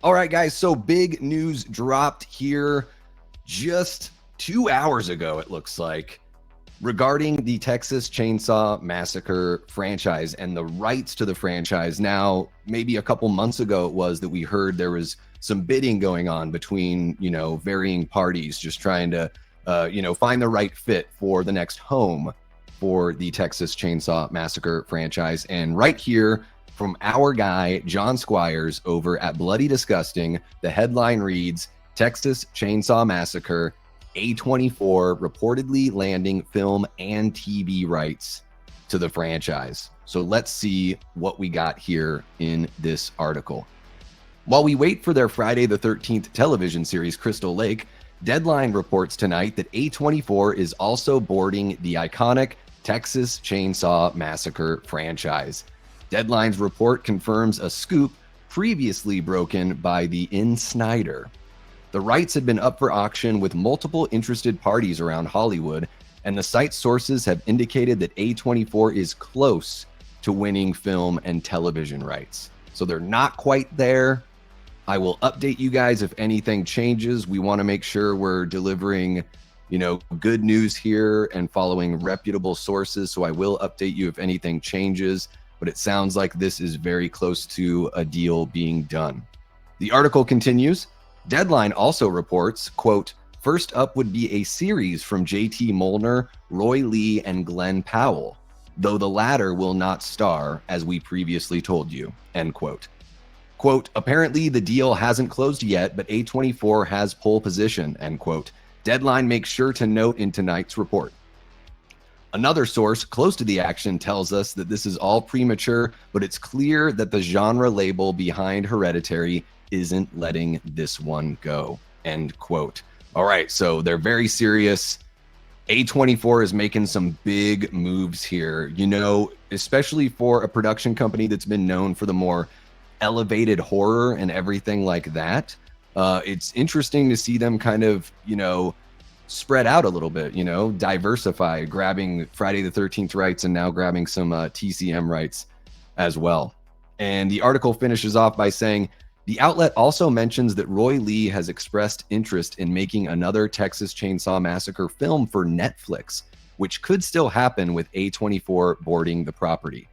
All right, guys, so big news dropped here just 2 hours ago, it looks like, regarding the Texas Chainsaw Massacre franchise and the rights to the franchise. Now, maybe a couple months ago it was that we heard there was some bidding going on between, varying parties just trying to, find the right fit for the next home for the Texas Chainsaw Massacre franchise. And right here, from our guy, John Squires, over at Bloody Disgusting, the headline reads, Texas Chainsaw Massacre, A24 reportedly landing film and TV rights to the franchise. So let's see what we got here in this article. While we wait for their Friday the 13th television series, Crystal Lake, Deadline reports tonight that A24 is also boarding the iconic Texas Chainsaw Massacre franchise. Deadline's report confirms a scoop previously broken by the In Snyder. The rights had been up for auction with multiple interested parties around Hollywood, and the site's sources have indicated that A24 is close to winning film and television rights. So they're not quite there. I will update you guys if anything changes. We want to make sure we're delivering, good news here and following reputable sources. So I will update you if anything changes. But it sounds like this is very close to a deal being done. The article continues. Deadline also reports, quote, first up would be a series from JT Mollner, Roy Lee, and Glen Powell, though the latter will not star, as we previously told you, end quote. Quote, apparently the deal hasn't closed yet, but A24 has pole position, end quote. Deadline makes sure to note in tonight's report. Another source close to the action tells us that this is all premature, but it's clear that the genre label behind Hereditary isn't letting this one go, end quote. All right, so they're very serious. A24 is making some big moves here, especially for a production company that's been known for the more elevated horror and everything like that. It's interesting to see them kind of, spread out a little bit, diversify, grabbing Friday the 13th rights and now grabbing some TCM rights as well. And the article finishes off by saying, the outlet also mentions that Roy Lee has expressed interest in making another Texas Chainsaw Massacre film for Netflix, which could still happen with A24 boarding the property.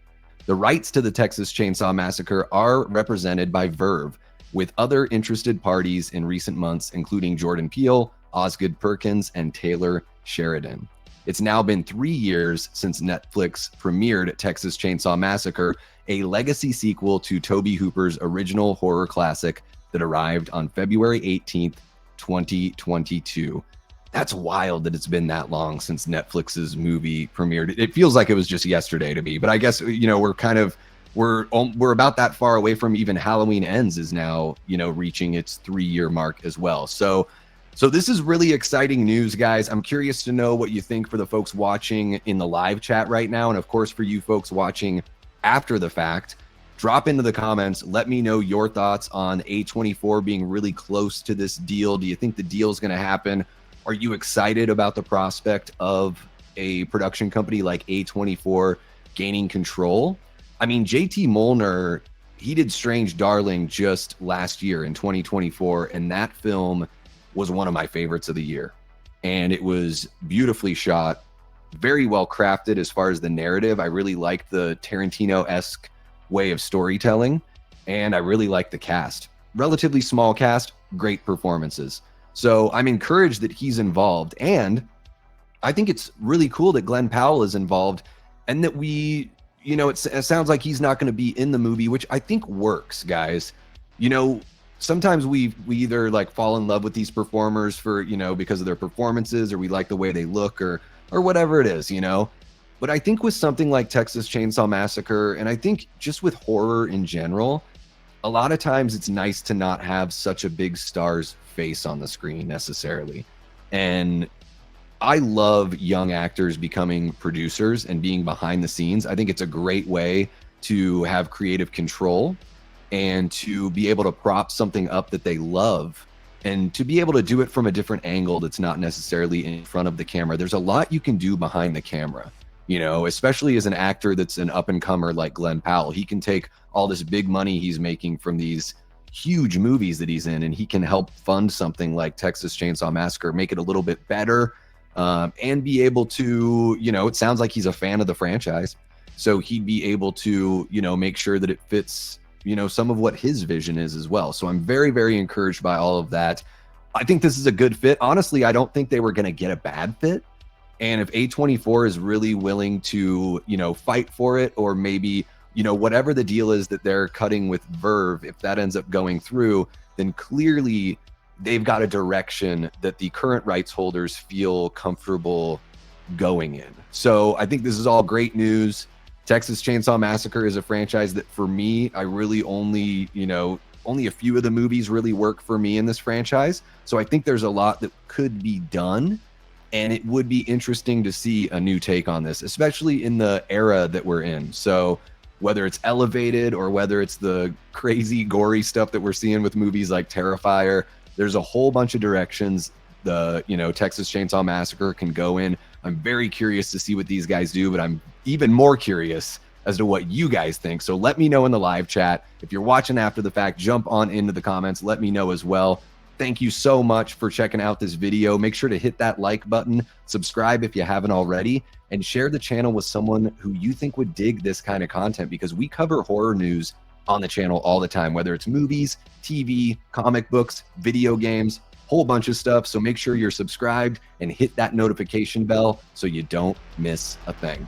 The rights to the Texas Chainsaw Massacre are represented by Verve, with other interested parties in recent months, including Jordan Peele, Osgood Perkins, and Taylor Sheridan. It's now been 3 years since Netflix premiered Texas Chainsaw Massacre, a legacy sequel to Tobe Hooper's original horror classic that arrived on February 18th, 2022. That's wild that it's been that long since Netflix's movie premiered. It feels like it was just yesterday to me, but I guess, we're about that far away from even Halloween Ends is now, reaching its 3-year mark as well. So this is really exciting news, guys. I'm curious to know what you think for the folks watching in the live chat right now. And of course, for you folks watching after the fact, drop into the comments. Let me know your thoughts on A24 being really close to this deal. Do you think the deal is going to happen? Are you excited about the prospect of a production company like A24 gaining control? I mean, JT Mollner, he did Strange Darling just last year in 2024, and that film was one of my favorites of the year. And it was beautifully shot, very well crafted as far as the narrative. I really liked the Tarantino-esque way of storytelling, and I really liked the cast. Relatively small cast, great performances. So I'm encouraged that he's involved, and I think it's really cool that Glen Powell is involved, and that it sounds like he's not going to be in the movie, which I think works, guys. Sometimes we either fall in love with these performers for, because of their performances, or we like the way they look, or whatever it is, But I think with something like Texas Chainsaw Massacre, and I think just with horror in general, a lot of times it's nice to not have such a big star's face on the screen necessarily. And I love young actors becoming producers and being behind the scenes. I think it's a great way to have creative control and to be able to prop something up that they love, and to be able to do it from a different angle that's not necessarily in front of the camera. There's a lot you can do behind the camera, especially as an actor that's an up and comer like Glen Powell. He can take all this big money he's making from these huge movies that he's in, and he can help fund something like Texas Chainsaw Massacre, make it a little bit better, and be able to, it sounds like he's a fan of the franchise. So he'd be able to, make sure that it fits, some of what his vision is as well. So I'm very, very encouraged by all of that. I think this is a good fit. Honestly, I don't think they were going to get a bad fit. And if A24 is really willing to, fight for it, or maybe, whatever the deal is that they're cutting with Verve, if that ends up going through, then clearly they've got a direction that the current rights holders feel comfortable going in. So I think this is all great news. Texas Chainsaw Massacre is a franchise that, for me, I really only a few of the movies really work for me in this franchise. So I think there's a lot that could be done, and it would be interesting to see a new take on this, especially in the era that we're in. So whether it's elevated or whether it's the crazy gory stuff that we're seeing with movies like Terrifier, there's a whole bunch of directions the Texas Chainsaw Massacre can go in. I'm very curious to see what these guys do, but I'm even more curious as to what you guys think. So let me know in the live chat. If you're watching after the fact, jump on into the comments. Let me know as well. Thank you so much for checking out this video. Make sure to hit that like button, subscribe if you haven't already, and share the channel with someone who you think would dig this kind of content, because we cover horror news on the channel all the time, whether it's movies, TV, comic books, video games, whole bunch of stuff. So make sure you're subscribed and hit that notification bell so you don't miss a thing.